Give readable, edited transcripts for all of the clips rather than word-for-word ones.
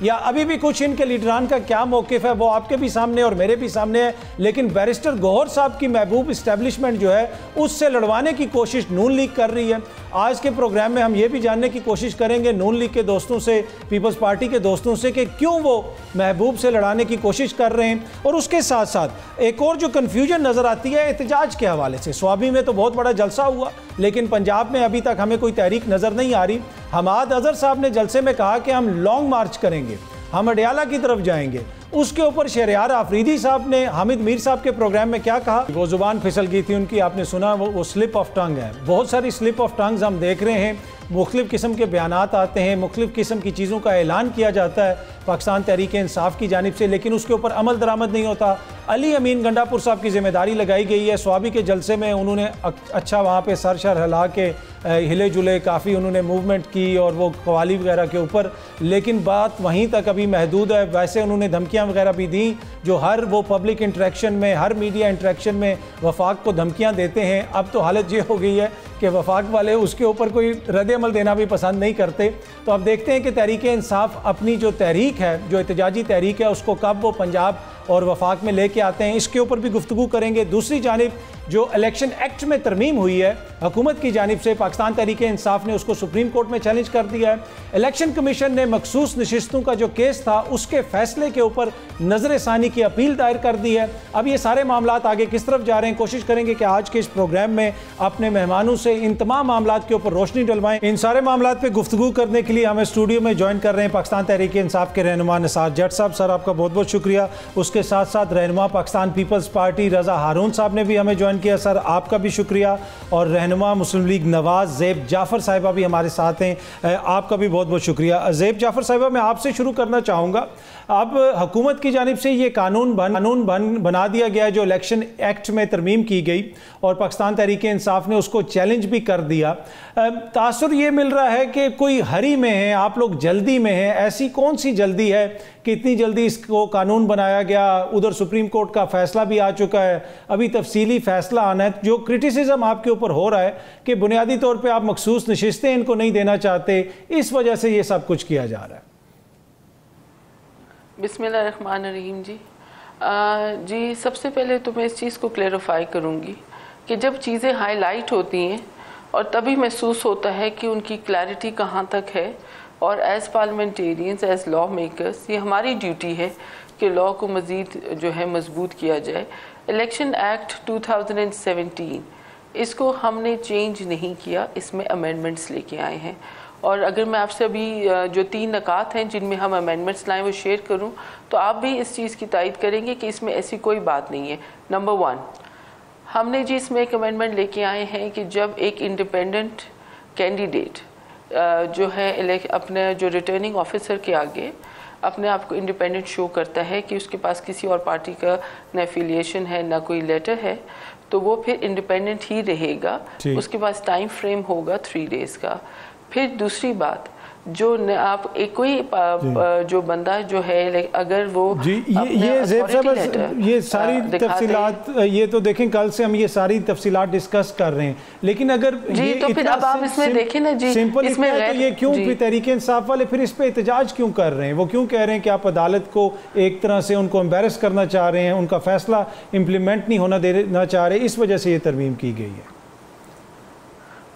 یا ابھی بھی کچھ ان کے لیڈران کا کیا موقف ہے وہ آپ کے بھی سامنے اور میرے بھی سامنے ہے، لیکن بیرسٹر گوہر صاحب کی محبوب اسٹیبلشمنٹ جو ہے اس سے لڑوانے کی کوشش نون لیگ کر رہی ہے۔ آج کے پروگرام میں ہم یہ بھی جاننے کی کوشش کریں گے نون لیگ کے دوستوں سے، پیپلز پارٹی کے دوستوں سے، کہ کیوں وہ محبوب سے لڑانے کی کوشش کر رہے ہیں، اور اس کے ساتھ ساتھ ایک اور جو کنفیوژن نظر آتی ہے احتجاج کے حوالے سے۔ سوابی میں تو بہت بڑا جلسہ ہوا، لیکن پنجاب میں ابھی تک ہمیں کوئی تحریک نظر نہیں آ رہی۔ حماد اظہر صاحب نے جلسے میں کہا کہ ہم لانگ مارچ کریں گے، ہم اڈیالہ کی طرف جائیں گے۔ اس کے اوپر شہریار آفریدی صاحب نے حامد میر صاحب کے پروگرام میں کیا کہا؟ وہ زبان پھسل گئی تھی ان کی، آپ نے سنا، وہ سلپ آف ٹنگ ہے۔ بہت ساری سلپ آف ٹنگز ہم دیکھ رہے ہیں، مختلف قسم کے بیانات آتے ہیں، مختلف قسم کی چیزوں کا اعلان کیا جاتا ہے پاکستان تحریک انصاف کی جانب سے، لیکن اس کے اوپر عمل درآمد نہیں ہوتا۔ علی امین گنڈا پور صاحب کی ذمہ داری لگائی گئی ہے، سوابی کے جلسے میں انہوں نے اچھا وہاں پہ سر شر ہلا کے ہلے جلے، کافی انہوں نے موومنٹ کی اور وہ قوالی وغیرہ کے اوپر، لیکن بات وہیں تک ابھی محدود ہے۔ ویسے انہوں نے دھمکیاں وغیرہ بھی دیں، جو ہر وہ پبلک انٹریکشن میں، ہر میڈیا انٹریکشن میں وفاق کو دھمکیاں دیتے ہیں۔ اب تو حالت یہ ہو گئی ہے کہ وفاق والے اس کے اوپر کوئی رد عمل دینا بھی پسند نہیں کرتے۔ تو اب دیکھتے ہیں کہ تحریک انصاف اپنی جو تحریک ہے، جو احتجاجی تحریک ہے، اس کو کب وہ پنجاب اور وفاق میں لے کے آتے ہیں، اس کے اوپر بھی گفتگو کریں گے۔ دوسری جانب جو الیکشن ایکٹ میں ترمیم ہوئی ہے حکومت کی جانب سے، پاکستان تحریک انصاف نے اس کو سپریم کورٹ میں چیلنج کر دیا ہے۔ الیکشن کمیشن نے مخصوص نشستوں کا جو کیس تھا اس کے فیصلے کے اوپر نظر ثانی کی اپیل دائر کر دی ہے۔ اب یہ سارے معاملات آگے کس طرف جا رہے ہیں، کوشش کریں گے کہ آج کے اس پروگرام میں اپنے مہمانوں سے ان تمام معاملات کے اوپر روشنی ڈلوائیں۔ ان سارے معاملات پہ گفتگو کرنے کے لیے ہمیں اسٹوڈیو میں جوائن کر رہے ہیں پاکستان تحریک انصاف کے رہنما نثار جٹ صاحب۔ سر آپ کا بہت بہت شکریہ۔ اس کے ساتھ ساتھ رہنما پاکستان پیپلز پارٹی رضا ہارون صاحب نے بھی ہمیں جوائن کیا، سر آپ کا بھی شکریہ۔ اور رہنما مسلم لیگ نواز زیب جعفر صاحبہ بھی ہمارے ساتھ ہیں، آپ کا بھی بہت بہت شکریہ۔ زیب جعفر صاحبہ میں آپ سے شروع کرنا چاہوں گا۔ اب حکومت کی جانب سے یہ قانون بنا دیا گیا جو الیکشن ایکٹ میں ترمیم کی گئی، اور پاکستان تحریک انصاف نے اس کو چیلنج بھی کر دیا۔ تاثر یہ مل رہا ہے کہ کوئی ہری میں ہیں، آپ لوگ جلدی میں ہیں۔ ایسی کون سی جلدی ہے کہ اتنی جلدی اس کو قانون بنایا گیا؟ ادھر سپریم کورٹ کا فیصلہ بھی آ چکا ہے، ابھی تفصیلی فیصلہ آنا ہے۔ جو کرٹیسزم آپ کے اوپر ہو رہا ہے کہ بنیادی طور پہ آپ مخصوص نشستیں ان کو نہیں دینا چاہتے، اس وجہ سے یہ سب کچھ کیا جا رہا ہے۔ بسم اللہ الرحمن الرحیم۔ جی سب سے پہلے تو میں اس چیز کو کلیریفائی کروں گی کہ جب چیزیں ہائی لائٹ ہوتی ہیں اور تبھی محسوس ہوتا ہے کہ ان کی کلیئرٹی کہاں تک ہے، اور as parliamentarians, as law makers, یہ ہماری ڈیوٹی ہے کہ لا کو مزید جو ہے مضبوط کیا جائے۔ الیکشن ایکٹ 2017 اس کو ہم نے چینج نہیں کیا، اس میں امینڈمنٹس لے کے آئے ہیں۔ اور اگر میں آپ سے ابھی جو 3 نکات ہیں جن میں ہم امینڈمنٹس لائیں وہ شیئر کروں تو آپ بھی اس چیز کی تائید کریں گے کہ اس میں ایسی کوئی بات نہیں ہے۔ نمبر 1، ہم نے جی اس میں ایک امینڈمنٹ لے کے آئے ہیں کہ جب ایک انڈیپینڈنٹ کینڈیڈیٹ جو ہے اپنے جو ریٹرننگ آفیسر کے آگے اپنے آپ کو انڈیپینڈنٹ شو کرتا ہے کہ اس کے پاس کسی اور پارٹی کا نہ ایفیلیشن ہے نہ کوئی لیٹر ہے، تو وہ پھر انڈیپینڈنٹ ہی رہے گا۔ اس کے پاس ٹائم فریم ہوگا 3 days کا۔ پھر دوسری بات، جو آپ کوئی جو بندہ جو ہے اگر وہ یہ زیب صاحب یہ ساری تفصیلات، یہ تو دیکھیں کل سے ہم یہ ساری تفصیلات ڈسکس کر رہے ہیں، لیکن اگر جی تو پھر اب آپ اس میں دیکھیں نا جی سمپل اس میں تو یہ کیوں تحریک انصاف والے پھر اس پہ احتجاج کیوں کر رہے ہیں؟ وہ کیوں کہہ رہے ہیں کہ آپ عدالت کو ایک طرح سے ان کو امبیرس کرنا چاہ رہے ہیں، ان کا فیصلہ امپلیمنٹ نہیں ہونا دینا چاہ رہے، اس وجہ سے یہ ترمیم کی گئی ہے؟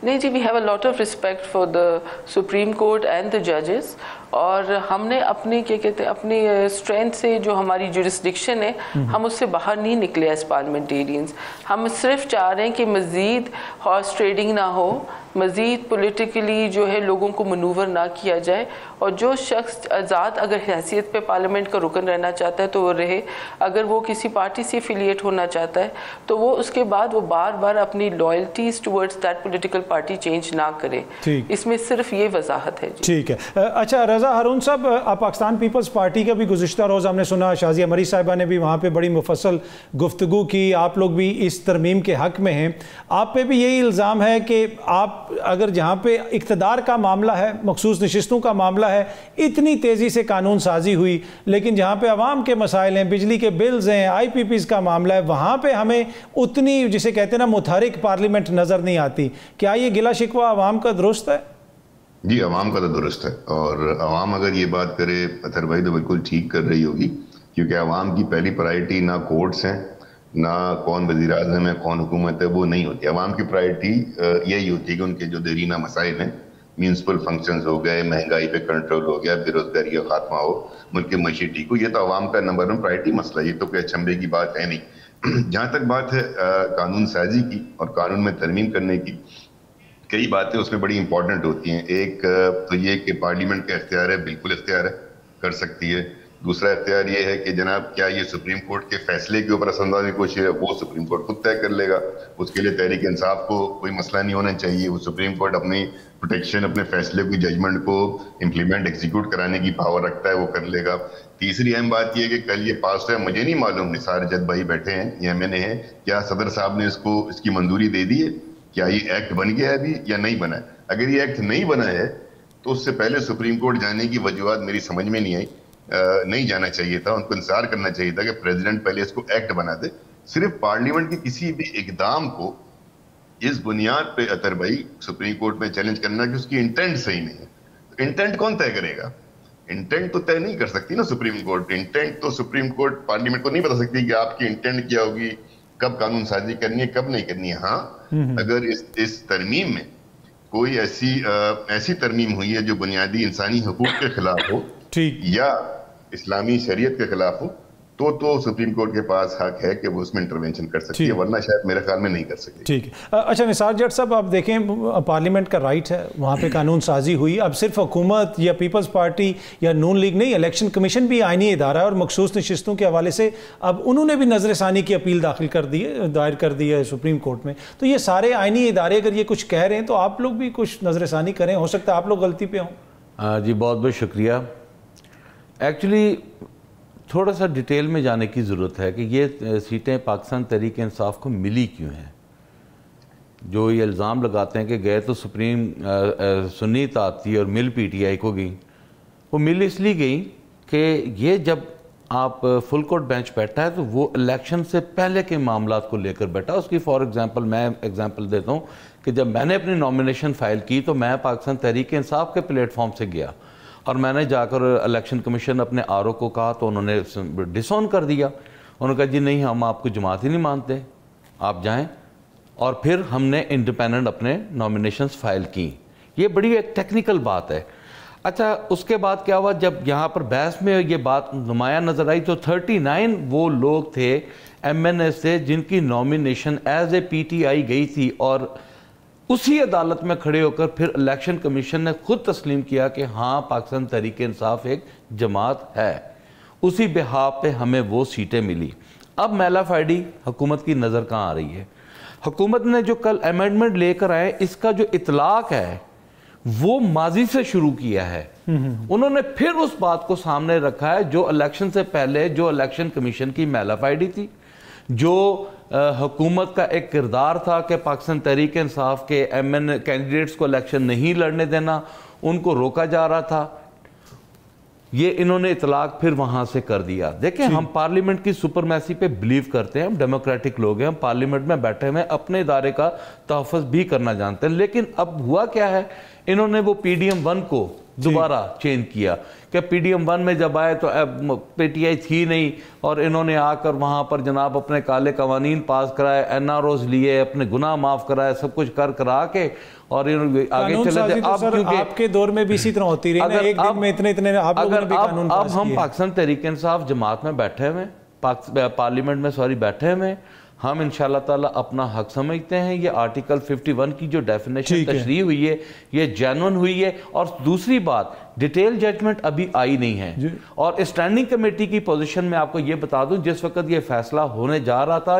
نہیں جی، we have a lot of respect for the Supreme Court and the ججز، اور ہم نے اپنی کیا کہتے ہیں اپنی اسٹرینتھ سے جو ہماری جورسڈکشن ہے ہم اس سے باہر نہیں نکلے ایز پارلیمنٹیرینز۔ ہم صرف چاہ رہے ہیں کہ مزید ہارس ٹریڈنگ نہ ہو، مزید پولیٹیکلی جو ہے لوگوں کو منور نہ کیا جائے، اور جو شخص آزاد اگر حیثیت پہ پارلیمنٹ کا رکن رہنا چاہتا ہے تو وہ رہے، اگر وہ کسی پارٹی سے افیلیٹ ہونا چاہتا ہے تو وہ اس کے بعد وہ بار بار اپنی loyalties towards that political party change نہ کرے۔ اس میں صرف یہ وضاحت ہے۔ ٹھیک ہے، اچھا رضا ہارون صاحب، آپ پاکستان پیپلز پارٹی کا بھی گزشتہ روز ہم نے سنا، شازیہ مری صاحبہ نے بھی وہاں پہ بڑی مفصل گفتگو کی، آپ لوگ بھی اس ترمیم کے حق میں ہیں۔ آپ پہ بھی یہی الزام ہے کہ آپ اگر جہاں پہ اقتدار کا معاملہ ہے، مخصوص نشستوں کا معاملہ ہے، اتنی تیزی سے قانون سازی ہوئی، لیکن جہاں پہ عوام کے مسائل ہیں، بجلی کے بلز ہیں، آئی پی پیز کا معاملہ ہے، وہاں پہ ہمیں اتنی جسے کہتے ہیں نا متحرک پارلیمنٹ نظر نہیں آتی۔ کیا یہ گلہ شکوہ عوام کا درست ہے؟ جی عوام کا تو درست ہے، اور عوام اگر یہ بات کرے اطہر بھائی تو بالکل ٹھیک کر رہی ہوگی، کیونکہ عوام کی پہلی پرائرٹی نہ کورٹس ہیں، نہ کون وزیر اعظم ہے، کون حکومت ہے، وہ نہیں ہوتی. عوام کی پرائرٹی یہی ہوتی ہے کہ ان کے جو دیرینہ مسائل ہیں، میونسپل فنکشنز ہو گئے، مہنگائی پہ کنٹرول ہو گیا، بے روزگاری کا خاتمہ ہو، ملک کی معیشت ٹھیک ہو، یہ تو عوام کا نمبر 1 پرائرٹی مسئلہ، یہ تو کوئی اچھمبے کی بات ہے نہیں. جہاں تک بات ہے قانون سازی کی اور قانون میں ترمیم کرنے کی، کئی باتیں اس میں بڑی امپورٹنٹ ہوتی ہیں. ایک تو یہ کہ پارلیمنٹ کا اختیار ہے، بالکل اختیار ہے، کر سکتی ہے. دوسرا اختیار یہ ہے کہ جناب کیا یہ سپریم کورٹ کے فیصلے کے اوپر اثر انداز کی کوشش ہے، وہ سپریم کورٹ خود طے کر لے گا. اس کے لیے تحریک انصاف کو کوئی مسئلہ نہیں ہونا چاہیے. وہ سپریم کورٹ اپنی پروٹیکشن، اپنے فیصلے کی ججمنٹ کو امپلیمنٹ ایگزیکیوٹ کرانے کی پاور رکھتا ہے، وہ کر لے گا. تیسری اہم بات یہ ہے کہ کل یہ پاس ہے، مجھے نہیں معلوم، نثار جد بھائی بیٹھے ہیں، یہ میں نے ہے، کیا صدر صاحب نے اس کی منظوری دے دی ہے؟ کیا یہ ایکٹ بن گیا ہے ابھی یا نہیں بنا ہے؟ اگر یہ ایکٹ نہیں بنا ہے تو اس سے پہلے سپریم کورٹ جانے کی وجوہات میری سمجھ میں نہیں آئی. نہیں جانا چاہیے تھا، ان کو انتظار کرنا چاہیے تھا کہ پریزیڈنٹ پہلے اس کو ایکٹ بنا دے. صرف پارلیمنٹ کی کسی بھی اقدام کو اس بنیاد پہ اطہر بھائی سپریم کورٹ میں چیلنج کرنا کہ اس کی انٹینٹ صحیح نہیں ہے. انٹینٹ کون طے کرے گا؟ انٹینٹ تو طے نہیں کر سکتی نا سپریم کورٹ. انٹینٹ تو سپریم کورٹ پارلیمنٹ کو نہیں بتا سکتی کہ آپ کی انٹینٹ کیا ہوگی، کب قانون سازی کرنی ہے، کب نہیں کرنی ہے. ہاں اگر اس ترمیم میں کوئی ایسی ترمیم ہوئی ہے جو بنیادی انسانی حقوق کے خلاف ہو یا اسلامی شریعت کے خلاف ہو تو سپریم کورٹ کے پاس حق ہے کہ وہ اس میں انٹروینشن کر سکتی ہے، ورنہ شاید میرے خیال میں نہیں کر سکتی. ٹھیک ہے. اچھا نثار جٹ صاحب، آپ دیکھیں پارلیمنٹ کا رائٹ ہے، وہاں پہ قانون سازی ہوئی. اب صرف حکومت یا پیپلز پارٹی یا نون لیگ نہیں، الیکشن کمیشن بھی آئینی ادارہ ہے اور مخصوص نشستوں کے حوالے سے اب انہوں نے بھی نظر ثانی کی اپیل دائر کر دی ہے سپریم کورٹ میں. تو یہ سارے آئینی ادارے اگر یہ کچھ کہہ رہے ہیں تو آپ لوگ بھی کچھ نظر ثانی کریں، ہو سکتا ہے آپ لوگ غلطی پہ ہوں. جی بہت بہت شکریہ. ایکچولی تھوڑا سا ڈیٹیل میں جانے کی ضرورت ہے کہ یہ سیٹیں پاکستان تحریک انصاف کو ملی کیوں ہیں. جو یہ الزام لگاتے ہیں کہ گئے تو سپریم سنی اطاعتی اور مل پی ٹی آئی کو گئیں، وہ مل اس لیے گئیں کہ یہ جب آپ فل کورٹ بینچ بیٹھا ہے تو وہ الیکشن سے پہلے کے معاملات کو لے کر بیٹھا. اس کی فار ایگزامپل میں ایگزامپل دیتا ہوں کہ جب میں نے اپنی نامینیشن فائل کی تو میں پاکستان تحریک انصاف کے پلیٹ فارم سے گیا اور میں نے جا کر الیکشن کمیشن اپنے آر او کو کہا تو انہوں نے ڈس آن کر دیا. انہوں نے کہا جی نہیں، ہم آپ کو جماعت ہی نہیں مانتے، آپ جائیں. اور پھر ہم نے انڈیپینڈنٹ اپنے نامینیشنز فائل کی. یہ بڑی ایک ٹیکنیکل بات ہے. اچھا اس کے بعد کیا ہوا، جب یہاں پر بحث میں یہ بات نمایاں نظر آئی تو 39 وہ لوگ تھے ایم این ایس سے جن کی nomination as a P T I گئی تھی، اور اسی عدالت میں کھڑے ہو کر پھر الیکشن کمیشن نے خود تسلیم کیا کہ ہاں پاکستان تحریک انصاف ایک جماعت ہے. اسی بحاف پہ ہمیں وہ سیٹیں ملی. اب میلا فائڈی حکومت کی نظر کہاں آ رہی ہے؟ حکومت نے جو کل امینڈمنٹ لے کر آئے، اس کا جو اطلاق ہے وہ ماضی سے شروع کیا ہے. انہوں نے پھر اس بات کو سامنے رکھا ہے جو الیکشن سے پہلے جو الیکشن کمیشن کی میلا فائڈی تھی، جو حکومت کا ایک کردار تھا کہ پاکستان تحریک انصاف کے ایم این کینڈیڈیٹس کو الیکشن نہیں لڑنے دینا، ان کو روکا جا رہا تھا. یہ انہوں نے اطلاق پھر وہاں سے کر دیا. دیکھیں ہم پارلیمنٹ کی سپرمیسی پہ بلیو کرتے ہیں، ہم ڈیموکریٹک لوگ ہیں، ہم پارلیمنٹ میں بیٹھے ہوئے اپنے ادارے کا تحفظ بھی کرنا جانتے ہیں. لیکن اب ہوا کیا ہے، انہوں نے وہ پی ڈی ایم 1 کو دوبارہ چینج کیا کہ پی ڈی ایم 1 میں جب آئے تو پی ٹی آئی تھی نہیں، اور انہوں نے آ کر وہاں پر جناب اپنے کالے قوانین پاس کرائے، این آر اوز لیے، اپنے گناہ معاف کرائے، سب کچھ کرا کے اور آگے چلے تھے. آپ کے دور میں بھی اسی طرح ہوتی رہی نا، ایک دن میں اتنے آپ لوگوں نے بھی قانون پاس کیے. اب ہم پاکستان تحریک انصاف جماعت میں بیٹھے ہوئے، پارلیمنٹ میں بیٹھے ہوئے، ہم انشاءاللہ تعالیٰ اپنا حق سمجھتے ہیں. یہ آرٹیکل 51 کی جو ڈیفینیشن تشریح ہوئی ہے یہ جینون ہوئی ہے. اور دوسری بات، ڈیٹیل ججمنٹ ابھی آئی نہیں ہے. اور اسٹینڈنگ کمیٹی کی پوزیشن میں آپ کو یہ بتا دوں، جس وقت یہ فیصلہ ہونے جا رہا تھا،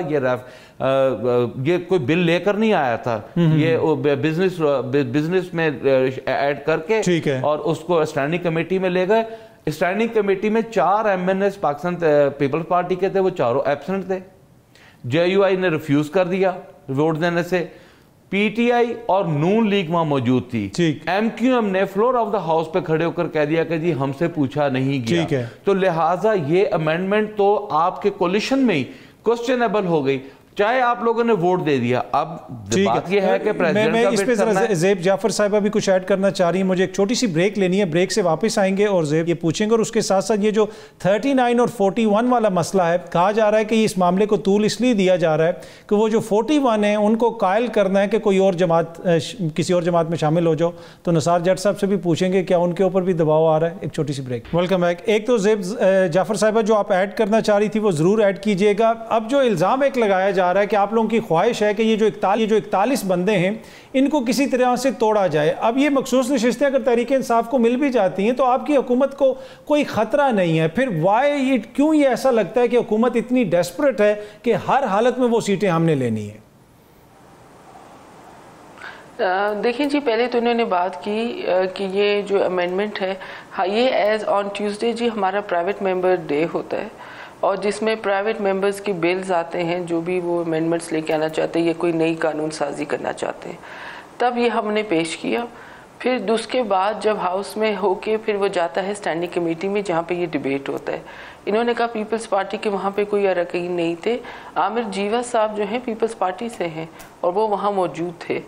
یہ کوئی بل لے کر نہیں آیا تھا، یہ بزنس میں ایڈ کر کے اور اس کو اسٹینڈنگ کمیٹی میں لے گئے. اسٹینڈنگ کمیٹی میں 4 M N S Pakistan Peoples Party کے تھے، وہ چاروں ایبسنٹ تھے. جے یو آئی نے ریفیوز کر دیا ووٹ دینے سے. پی ٹی آئی اور نون لیگ وہاں موجود تھی. ایم کیو ایم نے فلور آف دا ہاؤس پہ کھڑے ہو کر کہہ دیا کہ جی ہم سے پوچھا نہیں گیا. تو لہٰذا یہ امینڈمنٹ تو آپ کے کولیشن میں ہی کوسچنیبل ہو گئی. چاہے آپ لوگوں نے ووٹ دے دیا. اب بات یہ ہے کہ پریزیڈنٹ کا ویٹ کرنا ہے. زیب جعفر صاحبہ بھی کچھ ایڈ کرنا چاہ رہی ہیں. مجھے ایک چھوٹی سی بریک لینی ہے, بریک سے واپس آئیں گے اور زیب یہ پوچھیں گے, اور اس کے ساتھ ساتھ یہ جو 39 اور 41 والا مسئلہ ہے, کہا جا رہا ہے کہ اس معاملے کو طول اس لیے دیا جا رہا ہے کہ وہ جو 41 ہیں ان کو قائل کرنا ہے کہ کوئی اور جماعت, کسی اور جماعت میں شامل ہو جاؤ. تو نثار جٹ صاحب سے بھی پوچھیں گے کیا ان کے اوپر بھی دباؤ آ رہا ہے. ایک چھوٹی سی بریک. Welcome back. ایک تو زیب جعفر صاحبہ جو آپ ایڈ کرنا چاہ رہی تھی وہ ضرور ایڈ کیجئے گا. اب جو الزام ایک لگایا جا رہا ہے کہ آپ لوگوں کی خواہش ہے کہ یہ جو 41 بندے ہیں ان کو کسی طرح سے توڑا جائے. اب یہ مخصوص نشستیں اگر تحریک انصاف کو مل بھی جاتی ہیں تو آپ کی حکومت کو کوئی خطرہ نہیں ہے. پھر کیوں یہ ایسا لگتا ہے کہ حکومت اتنی ڈیسپریٹ ہے کہ ہر حالت میں وہ سیٹیں ہم نے لینی ہیں؟ دیکھیں جی, پہلے تو انہوں نے بات کی کہ یہ جو امینڈمنٹ ہے یہ ایز آن ٹیوزڈے جی ہمارا پرائیویٹ ممبر ڈے ہوتا ہے, اور جس میں پرائیویٹ ممبرز کی بلز آتے ہیں جو بھی وہ امینڈمنٹس لے کے آنا چاہتے ہیں یا کوئی نئی قانون سازی کرنا چاہتے ہیں, تب یہ ہم نے پیش کیا. پھر اس کے بعد جب ہاؤس میں ہو کے پھر وہ جاتا ہے اسٹینڈنگ کمیٹی میں جہاں پہ یہ ڈیبیٹ ہوتا ہے. انہوں نے کہا پیپلز پارٹی کے وہاں پہ کوئی اراکین نہیں تھے. عامر جیوا صاحب جو ہیں پیپلز پارٹی سے ہیں اور وہ وہاں موجود تھے.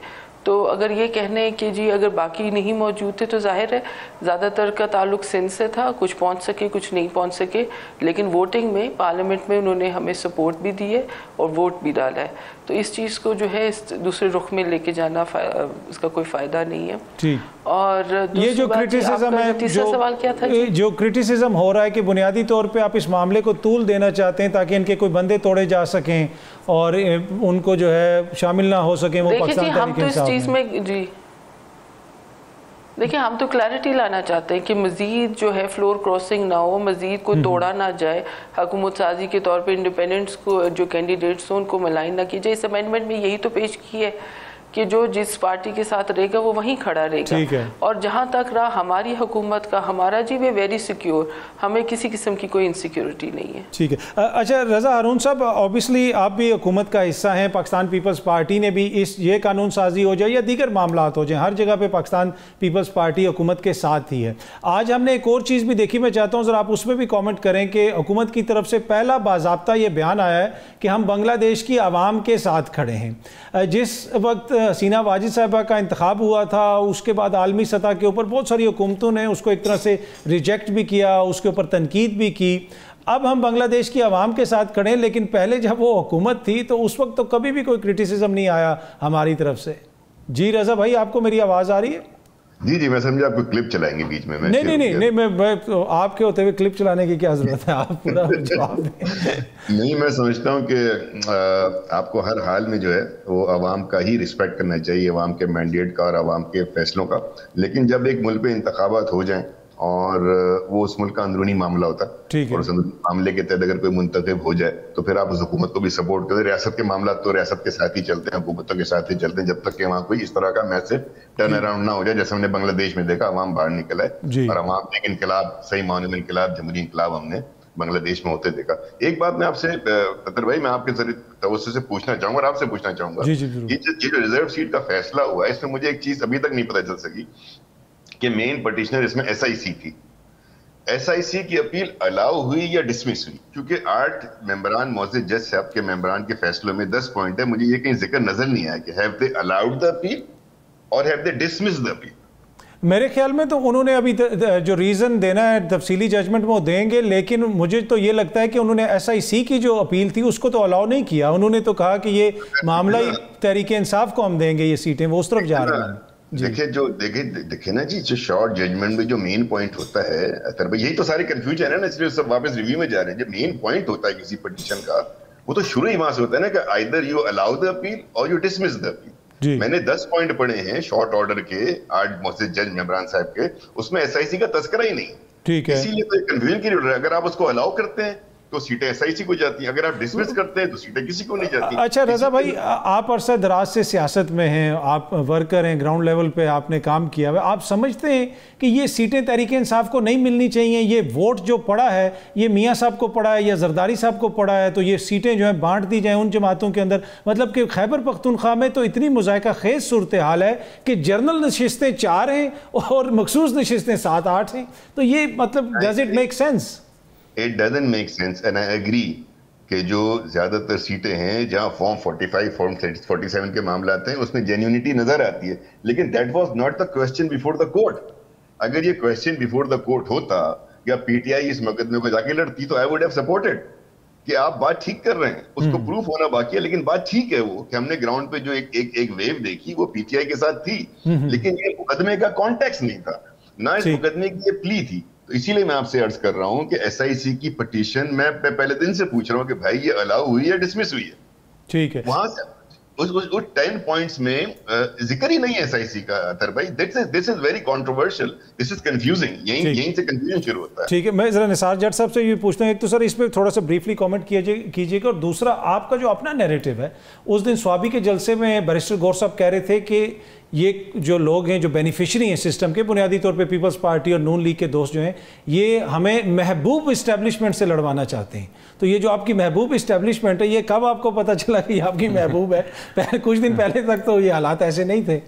تو اگر یہ کہنے کہ جی اگر باقی نہیں موجود تھے تو ظاہر ہے زیادہ تر کا تعلق سندھ سے تھا, کچھ پہنچ سکے کچھ نہیں پہنچ سکے, لیکن ووٹنگ میں پارلیمنٹ میں انہوں نے ہمیں سپورٹ بھی دی ہے اور ووٹ بھی ڈالا ہے. تو اس چیز کو جو ہے اس دوسرے رخ میں لے کے جانا اس کا کوئی فائدہ نہیں ہے. اور یہ جو کرٹیسزم ہے, تیسرا سوال کیا تھا, جو کرٹیسزم ہو رہا ہے کہ بنیادی طور پہ آپ اس معاملے کو طول دینا چاہتے ہیں تاکہ ان کے کوئی بندے توڑے جا سکیں اور ان کو جو ہے شامل نہ ہو سکیں وہ پاکستان تحریک انصاف میں. جی دیکھیں, ہم تو کلیئرٹی لانا چاہتے ہیں کہ مزید جو ہے فلور کراسنگ نہ ہو, مزید کو توڑا نہ جائے, حکومت سازی کے طور پہ انڈیپینڈنٹس کو جو کینڈیڈیٹس ہیں ان کو ملائن نہ کی جائے. اس امینڈمنٹ میں یہی تو پیش کی ہے کہ جو جس پارٹی کے ساتھ رہے گا وہ وہیں کھڑا رہے گا, اور جہاں تک رہا ہماری حکومت کا, ہمارا جی وہ ویری سیکیور, ہمیں کسی قسم کی کوئی انسیکیورٹی نہیں ہے. ٹھیک ہے. اچھا رضا ہارون صاحب, اوبیسلی آپ بھی حکومت کا حصہ ہیں, پاکستان پیپلز پارٹی نے بھی یہ قانون سازی ہو جائے یا دیگر معاملات ہو جائیں, ہر جگہ پہ پاکستان پیپلز پارٹی حکومت کے ساتھ ہی ہے. آج ہم نے ایک اور چیز بھی دیکھی, میں چاہتا ہوں ذرا آپ اس میں بھی کامنٹ کریں کہ حکومت کی طرف سے پہلا باضابطہ یہ بیان آیا ہے کہ ہم بنگلہ دیش کی عوام کے ساتھ کھڑے ہیں. جس وقت حسینہ واجد صاحبہ کا انتخاب ہوا تھا اس کے بعد عالمی سطح کے اوپر بہت ساری حکومتوں نے اس کو ایک طرح سے ریجیکٹ بھی کیا, اس کے اوپر تنقید بھی کی. اب ہم بنگلہ دیش کی عوام کے ساتھ کھڑے ہیں, لیکن پہلے جب وہ حکومت تھی تو اس وقت تو کبھی بھی کوئی کرٹیسزم نہیں آیا ہماری طرف سے. جی رضا بھائی, آپ کو میری آواز آ رہی ہے؟ جی میں سمجھا آپ کو کلپ چلائیں گے بیچ میں. نہیں میں آپ کے ہوتے ہوئے کلپ چلانے کی کیا ضرورت ہے, آپ پورا جواب دیں. نہیں, میں سمجھتا ہوں کہ آپ کو ہر حال میں جو ہے وہ عوام کا ہی رسپیکٹ کرنا چاہیے, عوام کے مینڈیٹ کا اور عوام کے فیصلوں کا. لیکن جب ایک ملک پہ انتخابات ہو جائیں اور وہ اس ملک کا اندرونی معاملہ ہوتا ہے اور اس معاملے کے تحت اگر کوئی منتخب ہو جائے تو پھر آپ اس حکومت کو بھی سپورٹ کریں. ریاست کے معاملات تو ریاست کے ساتھ ہی چلتے ہیں, حکومتوں کے ساتھ ہی چلتے ہیں, جب تک کہ وہاں کوئی اس طرح کا میسج ٹرن اراؤنڈ نہ ہو جائے جیسے ہم نے بنگلہ دیش میں دیکھا. عوام باہر نکلا ہے اور عوام ایک انقلاب, صحیح معنی میں انقلاب, جمہوری انقلاب ہم نے بنگلہ دیش میں ہوتے دیکھا. ایک بات میں آپ سے قطر بھائی, میں آپ کے ذریعے توسط سے پوچھنا چاہوں گا اور آپ سے پوچھنا چاہوں گا, یہ جو ریزرو سیٹ کا فیصلہ ہوا ہے اس میں مجھے ایک چیز ابھی تک نہیں پتہ چل سکی کہ مین پٹیشنر اس میں ایس آئی سی تھی. ایس آئی سی کی اپیل الاؤ ہوئی یا ڈسمس ہوئی؟ کیونکہ 8 ممبران معزز جج صاحب کے ممبران کے فیصلوں میں 10 پوائنٹ ہے, مجھے یہ کہیں ذکر نظر نہیں آیا کہ have they allowed the appeal اور have they dismiss the appeal. میرے خیال میں تو انہوں نے ابھی جو ریزن دینا ہے تفصیلی ججمنٹ میں وہ دیں گے, لیکن مجھے تو یہ لگتا ہے کہ انہوں نے ایس آئی سی کی جو اپیل تھی اس کو تو الاؤ نہیں کیا. انہوں نے تو کہا کہ یہ معاملہ ہی تحریک انصاف کو ہم دیں گے یہ سیٹیں, وہ اس طرف جا رہے ہیں. دیکھیں نا جی, جو شارٹ ججمنٹ میں جو مین پوائنٹ ہوتا ہے, یہی تو ساری کنفیوژن ہے نا, اس لیے سب واپس ریویو میں جا رہے ہیں. جو مین پوائنٹ ہوتا ہے کسی پٹیشن کا وہ تو شروع ہی وہاں سے ہوتا ہے نا کہ either you allow the appeal or you dismiss the appeal. میں نے 10 پوائنٹ پڑھے ہیں شارٹ آرڈر کے 8 معزز جج ممبران صاحب کے, اس میں ایس آئی سی کا تذکرہ ہی نہیں. ٹھیک ہے, اسی لیے تو کنفیوژن کی ضرورت ہے. اگر آپ اس کو الاؤ کرتے ہیں تو سیٹیں ایس آئی سی کو جاتی ہیں, اگر آپ ڈسمس کرتے ہیں تو سیٹیں کسی کو نہیں جاتی. اچھا رضا بھائی, آپ عرصہ دراز سے سیاست میں ہیں, آپ ورکر ہیں, گراؤنڈ لیول پہ آپ نے کام کیا ہے, آپ سمجھتے ہیں کہ یہ سیٹیں تحریک انصاف کو نہیں ملنی چاہیے؟ یہ ووٹ جو پڑا ہے یہ میاں صاحب کو پڑا ہے یا زرداری صاحب کو پڑا ہے, تو یہ سیٹیں جو ہیں بانٹ دی جائیں ان جماعتوں کے اندر. مطلب کہ خیبر پختونخوا میں تو اتنی مذائقہ خیز صورتحال ہے کہ جنرل نشستیں 4 ہیں اور مخصوص نشستیں 7-8 ہیں, تو یہ مطلب does it make sense? It doesn't make sense and I agree کہ جو زیادہ تر سیٹیں ہیں جہاں فارم 45 فارم 47 کے معاملات ہیں اس میں جینیونٹی نظر آتی ہے, لیکن that was not the question before the court. اگر یہ کوسچن بیفور دا کورٹ ہوتا یا پی ٹی آئی اس مقدمے کو جا کے لڑتی تو آئی وڈ ہیو سپورٹڈ کہ آپ بات ٹھیک کر رہے ہیں, اس کو پروف ہونا باقی ہے, لیکن بات ٹھیک ہے وہ کہ ہم نے گراؤنڈ پہ جو ایک ویو دیکھی وہ پی ٹی آئی کے ساتھ تھی, لیکن یہ مقدمے کا کانٹیکس نہیں تھا, نہ اس مقدمے کی یہ پلی تھی. تو اسی لیے میں آپ سے عرض کر رہا ہوں کہ ایس آئی سی کی پٹیشن میں پہلے دن سے پوچھ رہا ہوں کہ بھائی یہ الاؤ ہوئی ہے ڈسمس ہوئی ہے. ٹھیک ہے, وہاں سے اس 10 پوائنٹس میں ذکر ہی نہیں ہے ایس آئی سی کا. اطہر بھائی this is very controversial, this is confusing, یہیں سے کنفیوژن شروع ہوتا ہے. ٹھیک ہے, میں ذرا نثار جٹ صاحب سے یہ پوچھتا ہوں, ایک تو سر اس پہ تھوڑا سا بریفلی کامنٹ کیجیے گا, اور دوسرا آپ کا جو اپنا نیریٹو ہے, اس دن سوابی کے جلسے میں بیرسٹر گور صاحب کہہ رہے تھے کہ یہ جو لوگ ہیں جو بینیفیشری ہیں سسٹم کے, بنیادی طور پہ پیپلز پارٹی اور نون لیگ کے دوست جو ہیں, یہ ہمیں محبوب اسٹیبلشمنٹ سے لڑوانا چاہتے ہیں. تو یہ جو آپ کی محبوب اسٹیبلشمنٹ ہے, یہ کب آپ کو پتہ چلا کہ یہ آپ کی محبوب ہے؟ کچھ دن پہلے تک تو یہ حالات ایسے نہیں تھے.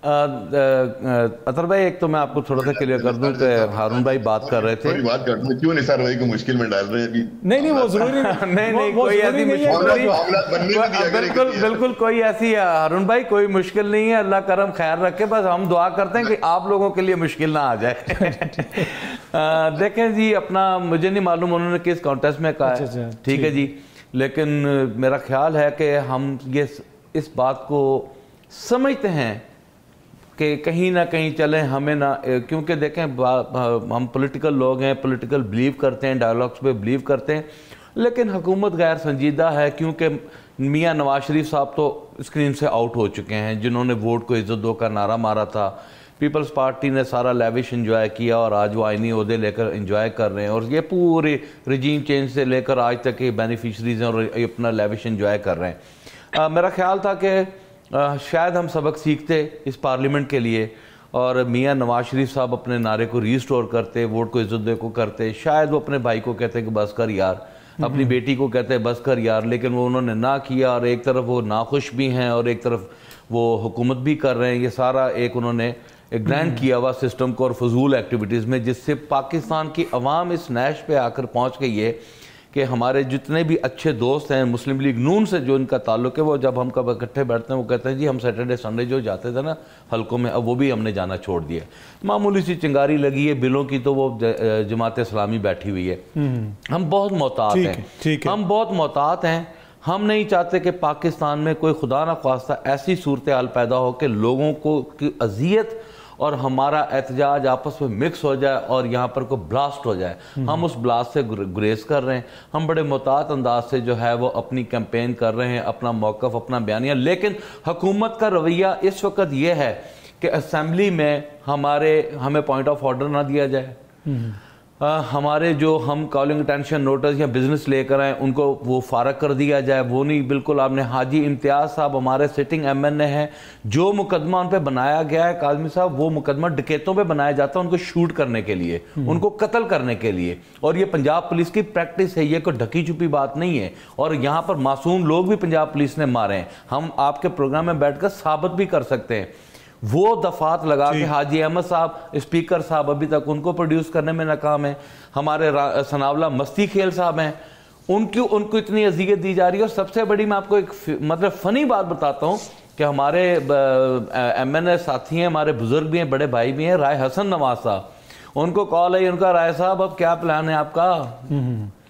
اطہر بھائی ایک تو میں آپ کو تھوڑا سا کلیئر کر دوں کہ ہارون بھائی بات کر رہے تھے, بات کر دوں کیوں نثار بھائی کو مشکل میں ڈال رہے ہیں ابھی. نہیں وہ ضروری نہیں کوئی ایسی مشکل نہیں, بالکل کوئی ایسی, ہارون بھائی کوئی مشکل نہیں ہے, اللہ کرم خیر رکھے, بس ہم دعا کرتے ہیں کہ آپ لوگوں کے لیے مشکل نہ آ جائے. دیکھیں جی, اپنا مجھے نہیں معلوم انہوں نے کس کانٹیسٹ میں کہا ہے, ٹھیک ہے جی, لیکن میرا خیال ہے کہ ہم یہ اس بات کو سمجھتے ہیں کہ کہیں نہ کہیں چلیں, ہمیں نہ, کیونکہ دیکھیں ہم پولیٹیکل لوگ ہیں, پولیٹیکل بلیو کرتے ہیں, ڈائیلاگس پہ بلیو کرتے ہیں, لیکن حکومت غیر سنجیدہ ہے, کیونکہ میاں نواز شریف صاحب تو اسکرین سے آؤٹ ہو چکے ہیں, جنہوں نے ووٹ کو عزت دو کا نعرہ مارا تھا. پیپلز پارٹی نے سارا لیوش انجوائے کیا اور آج وہ آئینی عہدے لے کر انجوائے کر رہے ہیں, اور یہ پوری رجیم چینج سے لے کر آج تک یہ بینیفیشریز ہیں اور اپنا لیوش انجوائے کر رہے ہیں. میرا خیال تھا کہ شاید ہم سبق سیکھتے اس پارلیمنٹ کے لیے, اور میاں نواز شریف صاحب اپنے نعرے کو ریسٹور کرتے, ووٹ کو عزت دے کو کرتے. شاید وہ اپنے بھائی کو کہتے کہ بس کر یار, اپنی بیٹی کو کہتے بس کر یار, لیکن وہ انہوں نے نہ کیا, اور ایک طرف وہ ناخوش بھی ہیں اور ایک طرف وہ حکومت بھی کر رہے ہیں. یہ سارا ایک انہوں نے گرینڈ کیا ہوا سسٹم کو اور فضول ایکٹیویٹیز میں, جس سے پاکستان کی عوام اس نیش پہ آ کر پہنچ گئی ہے کہ ہمارے جتنے بھی اچھے دوست ہیں مسلم لیگ نون سے جو ان کا تعلق ہے, وہ جب ہم کب اکٹھے بیٹھتے ہیں وہ کہتے ہیں جی ہم سیٹرڈے سنڈے جو جاتے تھے نا حلقوں میں, اب وہ بھی ہم نے جانا چھوڑ دیا. معمولی سی چنگاری لگی ہے بلوں کی تو وہ جماعت اسلامی بیٹھی ہوئی ہے. ہم بہت محتاط ہیں, ہم بہت محتاط ہیں. ہم نہیں چاہتے کہ پاکستان میں کوئی خدا نہ خواستہ ایسی صورتحال پیدا ہو کہ لوگوں کو کی اذیت اور ہمارا احتجاج آپس میں مکس ہو جائے اور یہاں پر کوئی بلاسٹ ہو جائے. ہم اس بلاسٹ سے گریز کر رہے ہیں, ہم بڑے محتاط انداز سے جو ہے وہ اپنی کیمپین کر رہے ہیں, اپنا موقف, اپنا بیانیہ. لیکن حکومت کا رویہ اس وقت یہ ہے کہ اسمبلی میں ہمیں پوائنٹ آف آرڈر نہ دیا جائے, ہمارے جو ہم کالنگ اٹینشن نوٹس یا بزنس لے کر آئیں ان کو وہ فارغ کر دیا جائے. وہ نہیں, بالکل آپ نے حاجی امتیاز صاحب ہمارے سٹنگ ایم این اے ہیں, جو مقدمہ ان پہ بنایا گیا ہے کاظمی صاحب, وہ مقدمہ ڈکیتوں پہ بنایا جاتا ہے ان کو شوٹ کرنے کے لیے, ان کو قتل کرنے کے لیے, اور یہ پنجاب پولیس کی پریکٹس ہے, یہ کوئی ڈھکی چھپی بات نہیں ہے. اور یہاں پر معصوم لوگ بھی پنجاب پولیس نے مارے ہیں, ہم آپ کے پروگرام میں بیٹھ کر ثابت بھی کر سکتے ہیں. وہ دفعات لگا کہ حاجی احمد صاحب اسپیکر صاحب ابھی تک ان کو پروڈیوس کرنے میں ناکام ہیں, ہمارے ثناءاللہ مستی کھیل صاحب ہیں, ان کو اتنی اذیت دی جا رہی ہے. اور سب سے بڑی میں آپ کو ایک مطلب فنی بات بتاتا ہوں کہ ہمارے ایم این اے ساتھی ہیں, ہمارے بزرگ بھی ہیں, بڑے بھائی بھی ہیں, رائے حسن نواز صاحب, ان کو کال ہے, ان کا رائے صاحب اب کیا پلان ہے آپ کا؟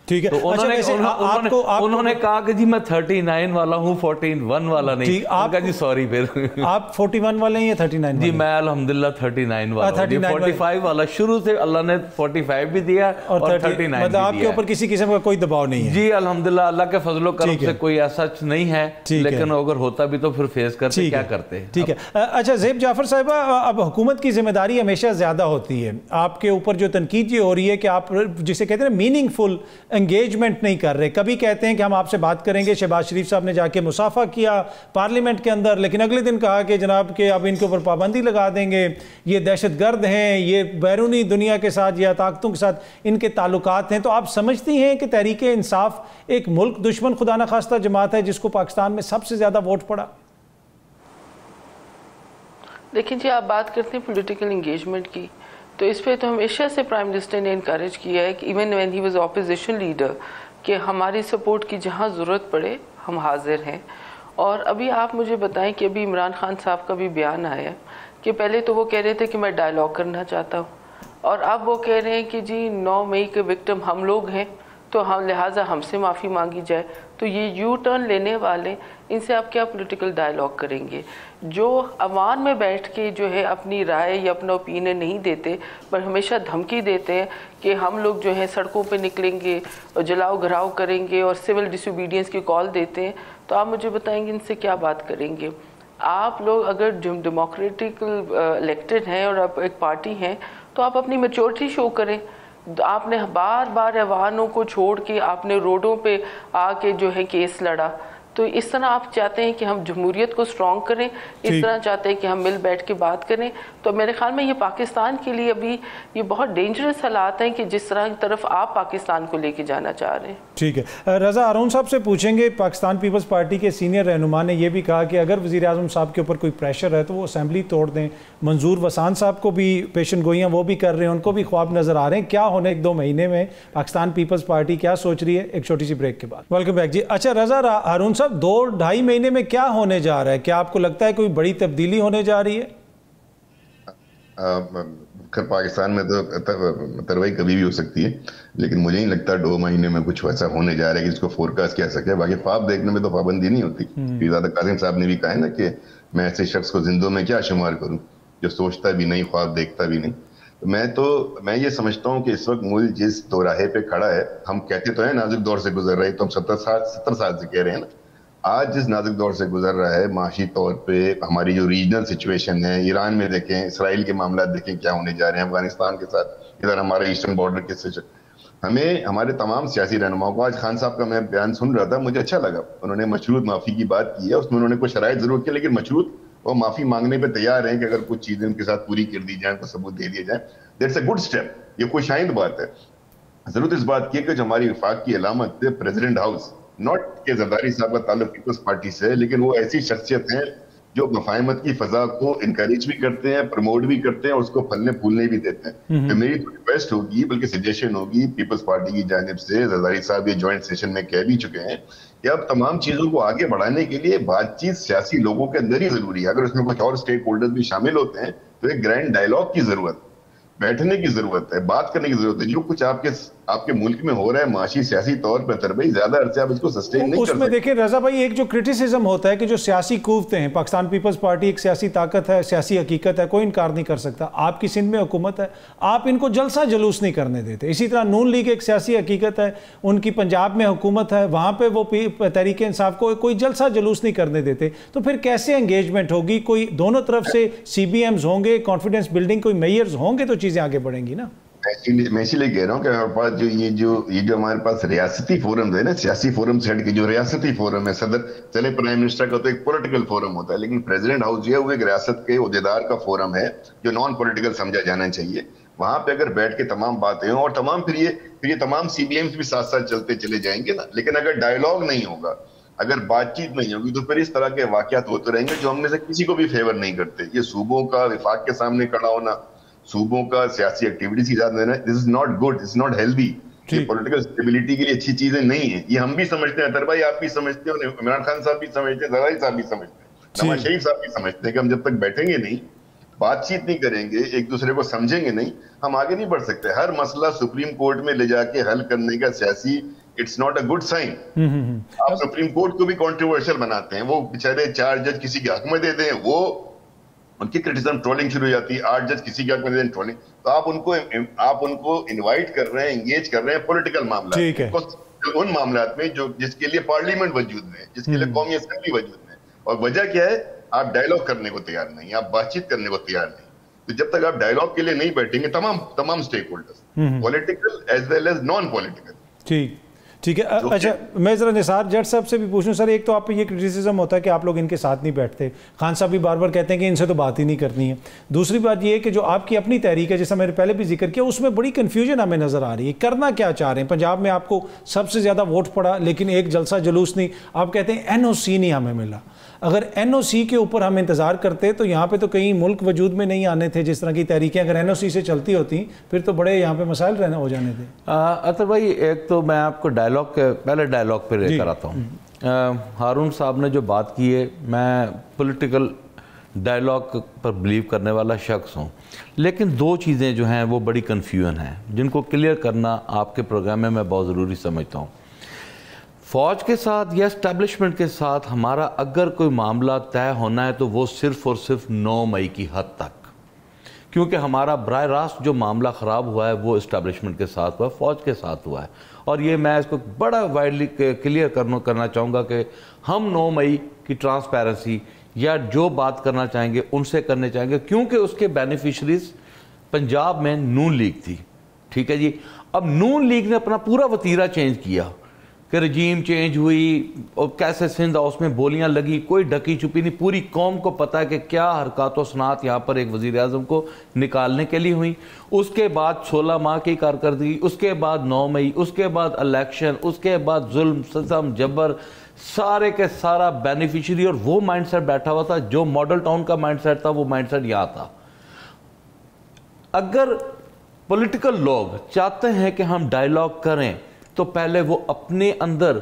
ٹھیک ہے, انہوں نے کہا کہ جی میں 39 والا ہوں, 41 والا نہیں. آپ کا جی سوری, پھر آپ 41 والے ہیں یا 39؟ جی میں الحمدللہ 39 والا ہوں, 45 والا شروع سے اللہ نے 45 بھی دیا اور 39 بھی دیا. مطلب آپ کے اوپر کسی قسم کا کوئی دباؤ نہیں ہے؟ جی الحمدللہ اللہ کے فضل و کرم سے کوئی ایسا نہیں ہے, لیکن اگر ہوتا بھی تو پھر فیس کرتے, کیا کرتے. ٹھیک ہے. اچھا زیب جعفر صاحبہ, اب حکومت کی ذمہ داری ہمیشہ زیادہ ہوتی ہے, آپ کے اوپر جو تنقید یہ ہو رہی ہے کہ آپ جسے کہتے ہیں میننگ فل انگیجمنٹ نہیں کر رہے. کبھی کہتے ہیں کہ ہم آپ سے بات کریں گے, شہباز شریف صاحب نے جا کے مصافحہ کیا پارلیمنٹ کے اندر, لیکن اگلے دن کہا کہ جناب کہ اب ان کے اوپر پابندی لگا دیں گے, یہ دہشت گرد ہیں, یہ بیرونی دنیا کے ساتھ یا طاقتوں کے ساتھ ان کے تعلقات ہیں. تو آپ سمجھتی ہیں کہ تحریک انصاف ایک ملک دشمن خدا نہ خواستہ جماعت ہے جس کو پاکستان میں سب سے زیادہ ووٹ پڑا؟ دیکھیں جی, آپ بات کرتے ہیں پولیٹیکل انگیجمنٹ کی, تو اس پہ تو ہمیشہ سے پرائم منسٹر نے انکریج کیا ہے کہ even when he was opposition leader کہ ہماری سپورٹ کی جہاں ضرورت پڑے ہم حاضر ہیں. اور ابھی آپ مجھے بتائیں کہ ابھی عمران خان صاحب کا بھی بیان آیا کہ پہلے تو وہ کہہ رہے تھے کہ میں ڈائلاگ کرنا چاہتا ہوں، اور اب وہ کہہ رہے ہیں کہ جی 9 مئی کے وکٹم ہم لوگ ہیں تو ہم لہٰذا ہم سے معافی مانگی جائے. تو یہ یو ٹرن لینے والے ان سے آپ کیا پولیٹیکل ڈائلاگ کریں گے؟ جو عوام میں بیٹھ کے جو ہے اپنی رائے یا اپنا اوپینین نہیں دیتے پر ہمیشہ دھمکی دیتے ہیں کہ ہم لوگ جو ہے سڑکوں پہ نکلیں گے اور جلاؤ گھراؤ کریں گے اور سول ڈس اوبیڈینس کی کال دیتے ہیں، تو آپ مجھے بتائیں گے ان سے کیا بات کریں گے؟ آپ لوگ اگر ڈیموکریٹکل الیکٹڈ ہیں اور آپ ایک پارٹی ہیں تو آپ اپنی میچورٹی شو کریں. آپ نے بار بار ایوانوں کو چھوڑ کے آپ نے روڈوں پہ آ کے جو ہے کیس لڑا. تو اس طرح آپ چاہتے ہیں کہ ہم جمہوریت کو سٹرونگ کریں، اس طرح چاہتے ہیں کہ ہم مل بیٹھ کے بات کریں. تو میرے خیال میں یہ پاکستان کے لیے ابھی یہ بہت ڈینجرس حالات ہیں کہ جس طرح کی طرف آپ پاکستان کو لے کے جانا چاہ رہے ہیں. ٹھیک ہے، رضا ہارون صاحب سے پوچھیں گے. پاکستان پیپلز پارٹی کے سینئر رہنما نے یہ بھی کہا کہ اگر وزیر اعظم صاحب کے اوپر کوئی پریشر ہے تو وہ اسمبلی توڑ دیں. منظور وسان صاحب کو بھی پیشن گوئیاں وہ بھی کر رہے ہیں، ان کو بھی خواب نظر آ رہے ہیں. کیا ہونے 1-2 مہینے میں پاکستان پیپلز پارٹی کیا سوچ رہی ہے؟ ایک چھوٹی سی بریک کے بعد. ویلکم بیک جی. اچھا رضا ہارون صاحب، 2-2.5 مہینے میں کیا ہونے جا رہا ہے؟ کیا آپ کو لگتا ہے کوئی بڑی تبدیلی ہونے جا رہی ہے؟ پاکستان میں تو تروائی کبھی بھی ہو سکتی ہے، لیکن مجھے نہیں لگتا 2 مہینے میں کچھ ویسا ہونے جا رہا ہے کہ جس کو فورکاسٹ کیا سکے. باقی خواب دیکھنے میں تو پابندی نہیں ہوتی. پیرزادہ قاسم صاحب نے بھی کہا ہے نا کہ میں ایسے شخص کو زندوں میں کیا شمار کروں جو سوچتا بھی نہیں، خواب دیکھتا بھی نہیں. میں یہ سمجھتا ہوں کہ اس وقت ملک جس دوراہے پہ کھڑا ہے، ہم کہتے تو ہیں نازک دور سے گزر رہے، تو ہم 70 سال سے کہہ رہے ہیں نا. آج جس نازک دور سے گزر رہا ہے معاشی طور پہ، ہماری جو ریجنل سچویشن ہے، ایران میں دیکھیں، اسرائیل کے معاملات دیکھیں کیا ہونے جا رہے ہیں، افغانستان کے ساتھ، ادھر ہمارے ایسٹرن بارڈر کے ہمیں ہمارے تمام سیاسی رہنماؤں کو، آج خان صاحب کا میں بیان سن رہا تھا، مجھے اچھا لگا. انہوں نے مشروط معافی کی بات کی ہے، اس میں انہوں نے کچھ شرائط ضرور کی، لیکن مشروط وہ معافی مانگنے پہ تیار ہیں کہ اگر کچھ چیزیں ان کے ساتھ پوری کر دی جائیں، کو ثبوت دے دیے جائیں. That's a good step. یہ کوئی شائند بات ہے. ضرورت اس بات کی ہے کہ جو ہماری وفاق کی علامت ہے پریزیڈنٹ ہاؤس، ناٹ کہ زرداری صاحب کا تعلق پیپلز پارٹی سے ہے، لیکن وہ ایسی شخصیت ہیں جو مفاہمت کی فضا کو انکریج بھی کرتے ہیں، پروموٹ بھی کرتے ہیں، اور اس کو پھلنے پھولنے بھی دیتے ہیں. تو میری تو ریکویسٹ ہوگی، بلکہ سجیشن ہوگی پیپلز پارٹی کی جانب سے، زرداری صاحب یہ جوائنٹ سیشن میں کہہ بھی چکے ہیں کہ اب تمام چیزوں کو آگے بڑھانے کے لیے بات چیت سیاسی لوگوں کے اندر ہی ضروری ہے. اگر اس میں کچھ اور اسٹیک ہولڈر بھی شامل ہوتے ہیں تو ایک گرینڈ ڈائلاگ کی ضرورت، بیٹھنے کی ضرورت ہے، بات کرنے کی ضرورت ہے. جو کچھ آپ کے ملک میں ہو رہا ہے معاشی سیاسی طور پر تربیت، زیادہ عرصے آپ اس کو سسٹین نہیں کر سکتے. اس میں دیکھیں رضا بھائی، ایک جو کرٹیسزم ہوتا ہے کہ جو سیاسی قوتیں ہیں، پاکستان پیپلز پارٹی ایک سیاسی طاقت ہے، سیاسی حقیقت ہے، کوئی انکار نہیں کر سکتا. آپ کی سندھ میں حکومت ہے، آپ ان کو جلسہ جلوس نہیں کرنے دیتے. اسی طرح نون لیگ ایک سیاسی حقیقت ہے، ان کی پنجاب میں حکومت ہے، وہاں پہ وہ تحریک انصاف کو کوئی جلسہ جلوس نہیں کرنے دیتے. تو پھر کیسے انگیجمنٹ ہوگی؟ کوئی دونوں طرف سے سی بی ایمز ہوں گے، کانفیڈنس بلڈنگ کوئی میئرز ہوں گے تو چیزیں آگے بڑھیں گی نا. میں اسی لیے کہہ رہا ہوں کہ ہمارے پاس جو ہمارے پاس ریاستی فورم ہے نا، سیاسی فورم سے ہٹ کے جو ریاستی فورم ہے، صدر چلے پرائم منسٹر کا تو ایک پولیٹیکل فورم ہوتا ہے، لیکن پریزیڈنٹ ہاؤس جو ہے وہ ایک ریاست کے عہدیدار کا فورم ہے جو نان پولیٹیکل سمجھا جانا چاہیے. وہاں پہ اگر بیٹھ کے تمام باتیں ہوں اور تمام پھر یہ تمام سی بی ایمز بھی ساتھ ساتھ چلتے چلے جائیں گے نا. لیکن اگر ڈائلاگ نہیں ہوگا، اگر بات چیت نہیں ہوگی، تو پھر اس طرح کے واقعات ہوتے رہیں گے جو ہم میں سے کسی کو بھی فیور نہیں کرتے. یہ صوبوں کا وفاق کے سامنے کھڑا ہونا، صوبوں کا سیاسی ایکٹیویٹیز اجازت دینا، this is not good, this is not healthy. یہ پولیٹیکل اسٹیبلٹی کے لیے اچھی چیزیں نہیں ہیں. یہ ہم بھی سمجھتے ہیں، اطہر بھائی آپ بھی سمجھتے ہیں، عمران خان صاحب بھی سمجھتے ہیں، زرداری صاحب بھی سمجھتے ہیں، نواز شریف صاحب بھی سمجھتے ہیں کہ ہم جب تک بیٹھیں گے نہیں، بات چیت نہیں کریں گے، ایک دوسرے کو سمجھیں گے نہیں، ہم آگے نہیں بڑھ سکتے. ہر مسئلہ سپریم کورٹ میں لے جا کے حل کرنے کا سیاسی it's not a good sign. آپ سپریم کورٹ کو بھی کانٹروورشل بناتے ہیں، وہ بیچارے 4 جج کسی کے حق میں دے دیں، وہ ان کی کرٹیسزم ٹرولنگ شروع ہو جاتی ہے. 8 جج کسی کے حق میں دے دیں ٹرولنگ. تو آپ ان کو انوائٹ کر رہے ہیں، انگیج کر رہے ہیں پولیٹیکل معاملات، ان معاملات میں جس کے لیے پارلیمنٹ وجود میں ہے، جس کے لیے قومی اسمبلی وجود میں ہے. اور وجہ کیا ہے؟ آپ ڈائلاگ کرنے کو تیار نہیں، آپ بات چیت کرنے کو تیار نہیں. تو جب تک آپ ڈائلاگ کے لیے نہیں بیٹھیں گے، تمام stakeholders, political as well as non political. ٹھیک ہے. اچھا میں ذرا نثار جٹ صاحب سے بھی پوچھوں. سر ایک تو آپ پہ یہ کرٹیسزم ہوتا ہے کہ آپ لوگ ان کے ساتھ نہیں بیٹھتے، خان صاحب بھی بار بار کہتے ہیں کہ ان سے تو بات ہی نہیں کرنی ہے. دوسری بات یہ ہے کہ جو آپ کی اپنی تحریک ہے، جیسا میں نے پہلے بھی ذکر کیا، اس میں بڑی کنفیوژن ہمیں نظر آ رہی ہے. کرنا کیا چاہ رہے ہیں؟ پنجاب میں آپ کو سب سے زیادہ ووٹ پڑا لیکن ایک جلسہ جلوس نہیں. آپ کہتے ہیں این او سی نہیں ہمیں ملا. اگر این او سی کے اوپر ہم انتظار کرتے تو یہاں پہ تو کئی ملک وجود میں نہیں آنے تھے. جس طرح کی تحریکیں اگر این او سی سے چلتی ہوتی پھر تو بڑے یہاں پہ مسائل ہو جانے تھے. اطہر بھائی، ایک تو میں آپ کو ڈائلاگ کے پہلے ڈائلاگ پہ لے کر آتا ہوں. ہارون صاحب نے جو بات کی ہے, میں پولیٹیکل ڈائلاگ پر بلیو کرنے والا شخص ہوں, لیکن دو چیزیں جو ہیں وہ بڑی کنفیوژن ہیں جن کو کلیئر کرنا آپ کے پروگرام میں بہت ضروری سمجھتا ہوں. فوج کے ساتھ یا اسٹیبلشمنٹ کے ساتھ ہمارا اگر کوئی معاملہ طے ہونا ہے تو وہ صرف اور صرف 9 مئی کی حد تک, کیونکہ ہمارا براہ راست جو معاملہ خراب ہوا ہے وہ اسٹیبلشمنٹ کے ساتھ ہوا ہے, فوج کے ساتھ ہوا ہے. اور یہ میں اس کو بڑا وائڈلی کلیئر کرنا چاہوں گا کہ ہم 9 مئی کی ٹرانسپیرنسی یا جو بات کرنا چاہیں گے ان سے کرنے چاہیں گے, کیونکہ اس کے بینیفیشریز پنجاب میں نون لیگ تھی. ٹھیک ہے جی, اب نون لیگ نے اپنا پورا وتیرہ چینج کیا کہ رجیم چینج ہوئی اور کیسے سندھ ہاؤس میں بولیاں لگی, کوئی ڈھکی چھپی نہیں, پوری قوم کو پتہ ہے کہ کیا حرکات و صنعت یہاں پر ایک وزیر اعظم کو نکالنے کے لیے ہوئی. اس کے بعد 16 ماہ کی کارکردگی, اس کے بعد 9 مئی, اس کے بعد الیکشن, اس کے بعد ظلم ستم جبر, سارے کے سارا بینیفیشری. اور وہ مائنڈ سیٹ بیٹھا ہوا تھا جو ماڈل ٹاؤن کا مائنڈ سیٹ تھا, وہ مائنڈ سیٹ یہاں تھا. اگر پولیٹیکل لوگ چاہتے ہیں کہ ہم ڈائلاگ کریں تو پہلے وہ اپنے اندر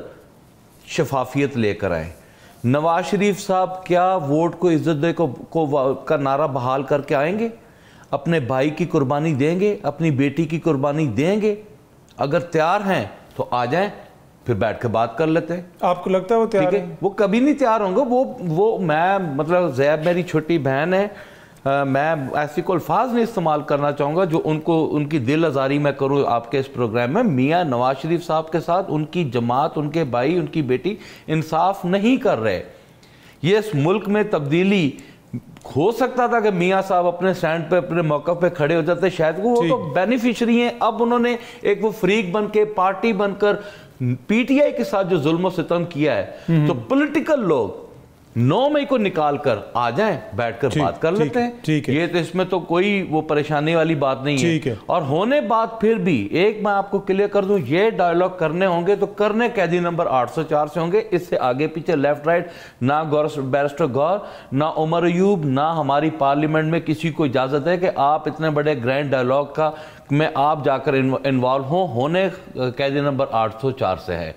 شفافیت لے کر آئیں. نواز شریف صاحب کیا ووٹ کو عزت دے کا نعرہ بحال کر کے آئیں گے؟ اپنے بھائی کی قربانی دیں گے؟ اپنی بیٹی کی قربانی دیں گے؟ اگر تیار ہیں تو آ جائیں, پھر بیٹھ کے بات کر لیتے ہیں. آپ کو لگتا ہے وہ تیار ہے؟ وہ کبھی نہیں تیار ہوں گے. وہ میں مطلب زیب میری چھوٹی بہن ہے, میں ایسی کوئی الفاظ نہیں استعمال کرنا چاہوں گا جو ان کی دل آزاری میں کروں آپ کے اس پروگرام میں. میاں نواز شریف صاحب کے ساتھ ان کی جماعت, ان کے بھائی, ان کی بیٹی انصاف نہیں کر رہے. یہ اس ملک میں تبدیلی ہو سکتا تھا کہ میاں صاحب اپنے سٹینڈ پہ اپنے موقع پہ کھڑے ہو جاتے, شاید وہ تو بینیفیشری ہیں. اب انہوں نے ایک وہ فریق بن کے پارٹی بن کر پی ٹی آئی کے ساتھ جو ظلم و ستم کیا ہے, تو پولیٹیکل لوگ 9 مئی کو نکال کر آ جائیں, بیٹھ کر بات کر لیتے ہیں. یہ تو اس میں تو کوئی وہ پریشانی والی بات نہیں ہے. اور ہونے بات پھر بھی ایک میں آپ کو کلیئر کر دوں, یہ ڈائلاگ کرنے ہوں گے تو کرنے قیدی نمبر 804 سے ہوں گے. اس سے آگے پیچھے لیفٹ رائٹ نہ بیرسٹر غور, نہ عمر ایوب, نہ ہماری پارلیمنٹ میں کسی کو اجازت ہے کہ آپ اتنے بڑے گرینڈ ڈائلاگ کا میں آپ جا کر انوالو ہونے قیدی نمبر 804 سے ہے.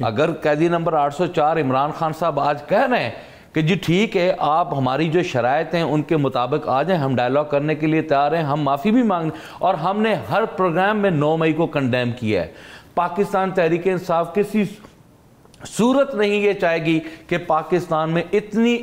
اگر قیدی نمبر 804 عمران خان صاحب آج کہہ رہے ہیں کہ جی ٹھیک ہے, آپ ہماری جو شرائط ہیں ان کے مطابق آ جائیں, ہم ڈائلاگ کرنے کے لیے تیار ہیں, ہم معافی بھی مانگیں. اور ہم نے ہر پروگرام میں 9 مئی کو کنڈیم کیا ہے. پاکستان تحریک انصاف کسی صورت نہیں یہ چاہے گی کہ پاکستان میں اتنی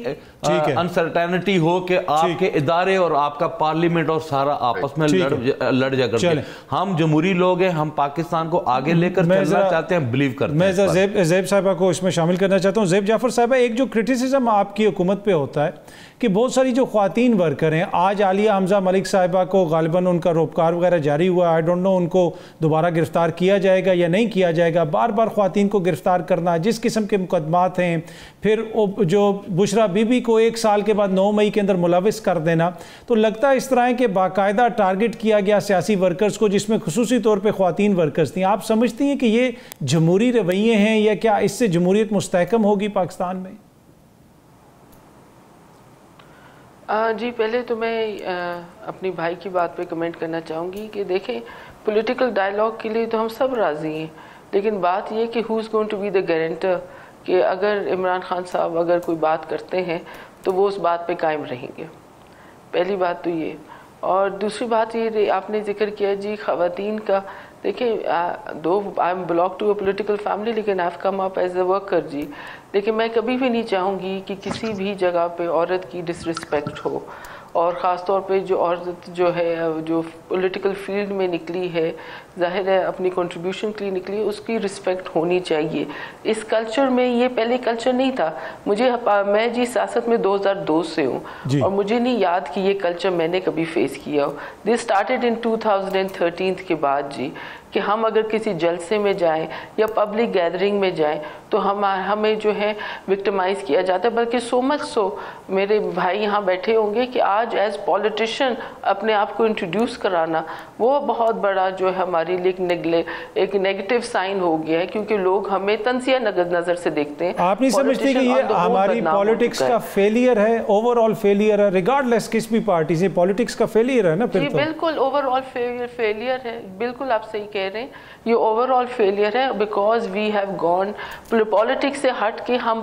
انسرٹینٹی ہو کہ آپ کے ادارے اور آپ کا پارلیمنٹ اور سارا آپس میں لڑ جھگڑ. ہم جمہوری لوگ ہیں, ہم پاکستان کو آگے لے کر چلنا چاہتے ہیں, بلیو کرتے ہیں. میں زیب صاحبہ کو اس میں شامل کرنا چاہتا ہوں. زیب جعفر صاحبہ, ایک جو کرٹیسزم آپ کی حکومت پہ ہوتا ہے کہ بہت ساری جو خواتین ورکر ہیں, آج عالیہ حمزہ ملک صاحبہ کو غالباً ان کا روپکار وغیرہ جاری ہوا, آئی ڈونٹ نو ان کو دوبارہ گرفتار کیا جائے گا یا نہیں کیا جائے گا. بار بار خواتین کو گرفتار کرنا, جس قسم کے مقدمات ہیں, پھر جو بشرا بی بی کو 1 سال کے بعد 9 مئی کے اندر ملوث کر دینا, تو لگتا ہے اس طرح کہ باقاعدہ ٹارگٹ کیا گیا سیاسی ورکرز کو, جس میں خصوصی طور پہ خواتین ورکرز تھیں. آپ سمجھتی ہیں کہ یہ جمہوری رویے ہیں یا کیا اس سے جمہوریت مستحکم ہوگی پاکستان میں؟ جی, پہلے تو میں اپنی بھائی کی بات پہ کمنٹ کرنا چاہوں گی کہ دیکھیں, پولیٹیکل ڈائلاگ کے لیے تو ہم سب راضی ہیں, لیکن بات یہ کہ who is going to be the guarantor کہ اگر عمران خان صاحب اگر کوئی بات کرتے ہیں تو وہ اس بات پہ قائم رہیں گے. پہلی بات تو یہ. اور دوسری بات یہ آپ نے ذکر کیا جی خواتین کا. دیکھیں, though I am belong to a political family, لیکن I have come up as a worker جی. لیکن میں کبھی بھی نہیں چاہوں گی کہ کسی بھی جگہ پہ عورت کی ڈس رسپیکٹ ہو, اور خاص طور پہ جو عورت جو ہے جو پولیٹیکل فیلڈ میں نکلی ہے, ظاہر ہے اپنی کنٹریبیوشن کے لیے نکلی ہے, اس کی رسپیکٹ ہونی چاہیے. اس کلچر میں یہ پہلے کلچر نہیں تھا. میں جی سیاست میں 2002 سے ہوں, اور مجھے نہیں یاد کہ یہ کلچر میں نے کبھی فیس کیا ہو. دس اسٹارٹیڈ ان 2013 کے بعد جی, کہ ہم اگر کسی جلسے میں جائیں یا پبلک گیدرنگ میں جائیں تو ہمیں جو ہے وکٹمائز کیا جاتا ہے. بلکہ سو مچ سو میرے بھائی یہاں بیٹھے ہوں گے کہ آج ایز پولیٹیشین اپنے آپ کو انٹروڈیوس کرانا وہ بہت بڑا جو ہے ہماری لیے ایک نیگیٹو سائن ہو گیا ہے, کیونکہ لوگ ہمیں تنزیہ نظر سے دیکھتے ہیں. آپ نہیں سمجھتے کہ یہ ہماری پالیٹکس کا فیلئر ہے, اوور آل فیلئر ہے, ریگارڈ لیس کس بھی پارٹی سے؟ پالیٹکس کا فیلئر ہے نا. جی بالکل اوور آل فیلئر ہے, بالکل آپ صحیح کہہ کہہ رہے ہیں یہ اوور آل فیلئر ہے, because we have gone politics سے ہٹ کے ہم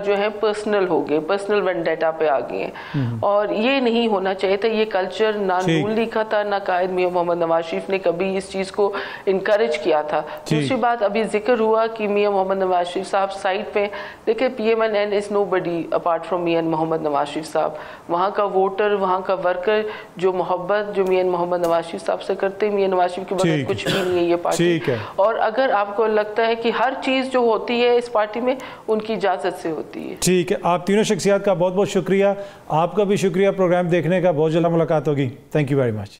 جو ہے پرسنل ہو گئے, پرسنل وینڈیٹا پہ آ گئے ہیں, اور یہ نہیں ہونا چاہیے تھا. یہ کلچر نہ نون لیگ کا تھا, نہ قائد میاں محمد نواز شریف نے کبھی اس چیز کو انکریج کیا تھا. دوسری بات ابھی ذکر ہوا کہ میاں محمد نواز شریف صاحب سائٹ پہ دیکھیں, P M N N is nobody apart from Mian Muhammad Nawaz Sharif صاحب. وہاں کا ووٹر, وہاں کا ورکر جو محبت جو میاں محمد نواز شریف صاحب سے کرتے ہیں, میاں نواز شریف کے بغیر کچھ بھی نہیں ہے یہ پارٹی. اور اگر آپ کو لگتا ہے کہ ہر چیز جو ہوتی ہے اس پارٹی میں ان کی اجازت سے ہوتی ہے. ٹھیک ہے, آپ تینوں شخصیات کا بہت بہت شکریہ. آپ کا بھی شکریہ پروگرام دیکھنے کا. بہت جلد ملاقات ہوگی. Thank you very much.